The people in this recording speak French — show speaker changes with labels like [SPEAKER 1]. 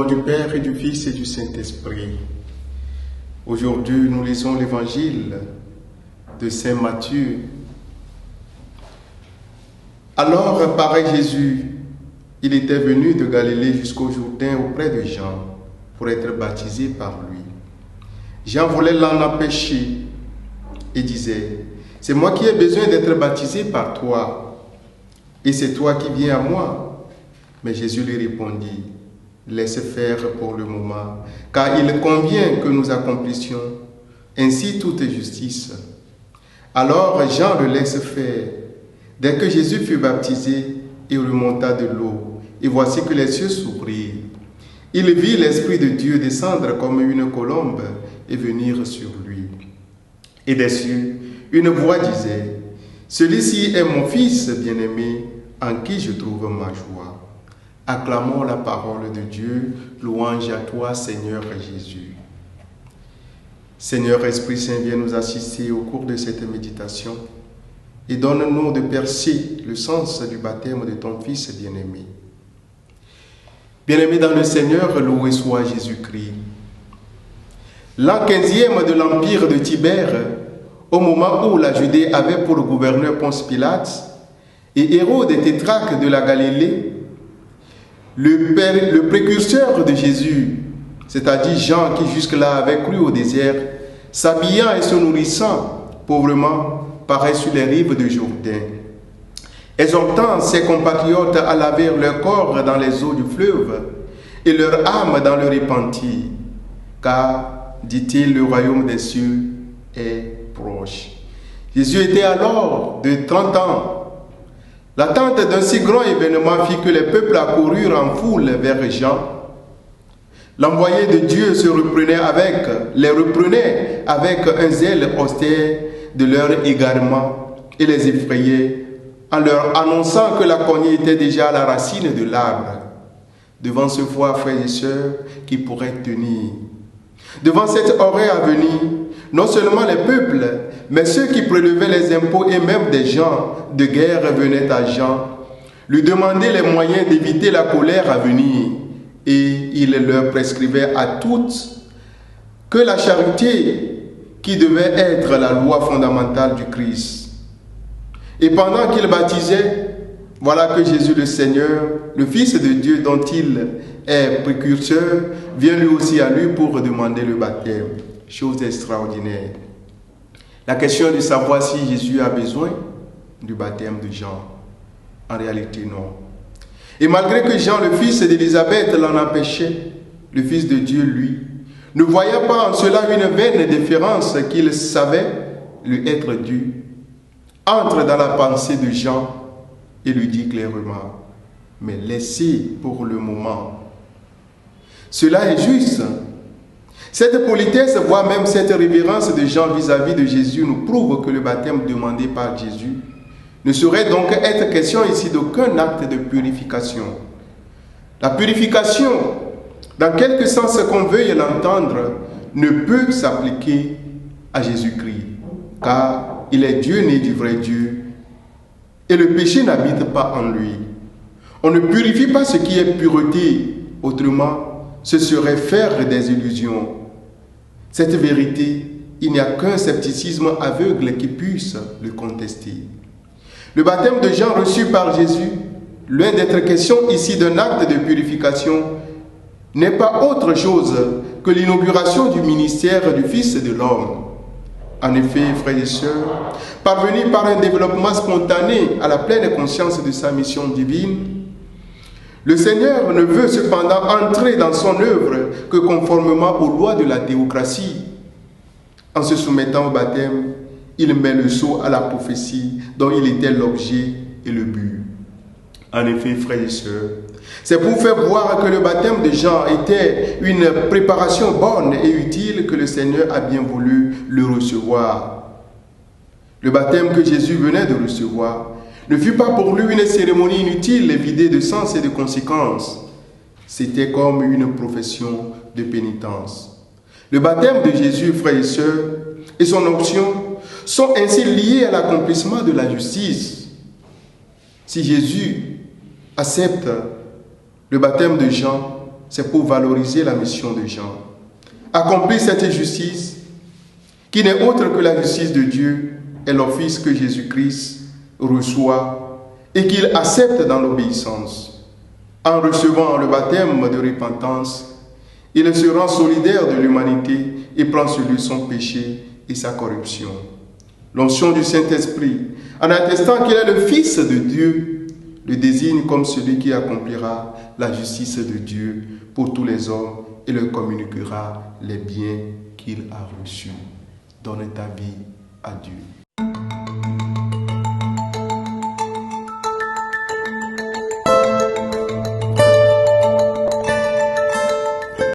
[SPEAKER 1] du Père et du Fils et du Saint-Esprit. Aujourd'hui, nous lisons l'évangile de Saint Matthieu. Alors paraît Jésus. Il était venu de Galilée jusqu'au Jourdain auprès de Jean pour être baptisé par lui. Jean voulait l'en empêcher et disait: « C'est moi qui ai besoin d'être baptisé par toi, et c'est toi qui viens à moi. » Mais Jésus lui répondit: « Laisse faire pour le moment, car il convient que nous accomplissions ainsi toute justice. » Alors Jean le laisse faire. Dès que Jésus fut baptisé, il remonta de l'eau, et voici que les cieux s'ouvrirent. Il vit l'Esprit de Dieu descendre comme une colombe et venir sur lui. Et des cieux, une voix disait: « Celui-ci est mon Fils bien-aimé, en qui je trouve ma joie. » Acclamons la parole de Dieu, louange à toi, Seigneur Jésus. Seigneur Esprit Saint, viens nous assister au cours de cette méditation et donne-nous de percer le sens du baptême de ton Fils bien-aimé. Bien-aimé dans le Seigneur, loué soit Jésus-Christ. L'an 15e de l'empire de Tibère, au moment où la Judée avait pour gouverneur Ponce Pilate et Hérode tétrarque de la Galilée, le précurseur de Jésus, c'est-à-dire Jean qui jusque-là avait cru au désert, s'habillant et se nourrissant pauvrement, paraît sur les rives de Jourdain, exhortant ses compatriotes à laver leur corps dans les eaux du fleuve et leur âme dans le repentir, car, dit-il, le royaume des cieux est proche. Jésus était alors de 30 ans. L'attente d'un si grand événement fit que les peuples accoururent en foule vers Jean. L'envoyé de Dieu les reprenait avec un zèle austère de leur égarement et les effrayait en leur annonçant que la cognée était déjà à la racine de l'arbre. Devant ce foi, frères et sœurs, qui pourrait tenir? Devant cette horreur à venir, non seulement les peuples, mais ceux qui prélevaient les impôts et même des gens de guerre venaient à Jean, lui demandaient les moyens d'éviter la colère à venir, et il leur prescrivait à toutes que la charité qui devait être la loi fondamentale du Christ. Et pendant qu'il baptisait, voilà que Jésus le Seigneur, le Fils de Dieu dont il est précurseur, vient lui aussi à lui pour demander le baptême. Chose extraordinaire. La question est de savoir si Jésus a besoin du baptême de Jean. En réalité, non. Et malgré que Jean, le fils d'Élisabeth, l'en empêchait, le Fils de Dieu, lui, ne voyant pas en cela une vaine déférence qu'il savait lui être due, entre dans la pensée de Jean et lui dit clairement: « Mais laissez pour le moment. » Cela est juste. Cette politesse, voire même cette révérence de Jean vis-à-vis de Jésus, nous prouve que le baptême demandé par Jésus ne saurait donc être question ici d'aucun acte de purification. La purification, dans quelque sens qu'on veuille l'entendre, ne peut s'appliquer à Jésus-Christ, car il est Dieu né du vrai Dieu, et le péché n'habite pas en lui. On ne purifie pas ce qui est pureté, autrement, ce serait faire des illusions. Cette vérité, il n'y a qu'un scepticisme aveugle qui puisse le contester. Le baptême de Jean reçu par Jésus, loin d'être question ici d'un acte de purification, n'est pas autre chose que l'inauguration du ministère du Fils de l'homme. En effet, frères et sœurs, parvenu par un développement spontané à la pleine conscience de sa mission divine, le Seigneur ne veut cependant entrer dans son œuvre que conformément aux lois de la théocratie. En se soumettant au baptême, il met le sceau à la prophétie dont il était l'objet et le but. En effet, frères et sœurs, c'est pour faire voir que le baptême de Jean était une préparation bonne et utile que le Seigneur a bien voulu le recevoir. Le baptême que Jésus venait de recevoir ne fut pas pour lui une cérémonie inutile et vidée de sens et de conséquences. C'était comme une profession de pénitence. Le baptême de Jésus, frères et sœurs, et son onction sont ainsi liés à l'accomplissement de la justice. Si Jésus accepte le baptême de Jean, c'est pour valoriser la mission de Jean. Accomplir cette justice, qui n'est autre que la justice de Dieu, est l'office que Jésus-Christ reçoit et qu'il accepte dans l'obéissance. En recevant le baptême de repentance, il se rend solidaire de l'humanité et prend sur lui son péché et sa corruption. L'onction du Saint-Esprit, en attestant qu'il est le Fils de Dieu, le désigne comme celui qui accomplira la justice de Dieu pour tous les hommes et leur communiquera les biens qu'il a reçus. Donne ta vie à Dieu.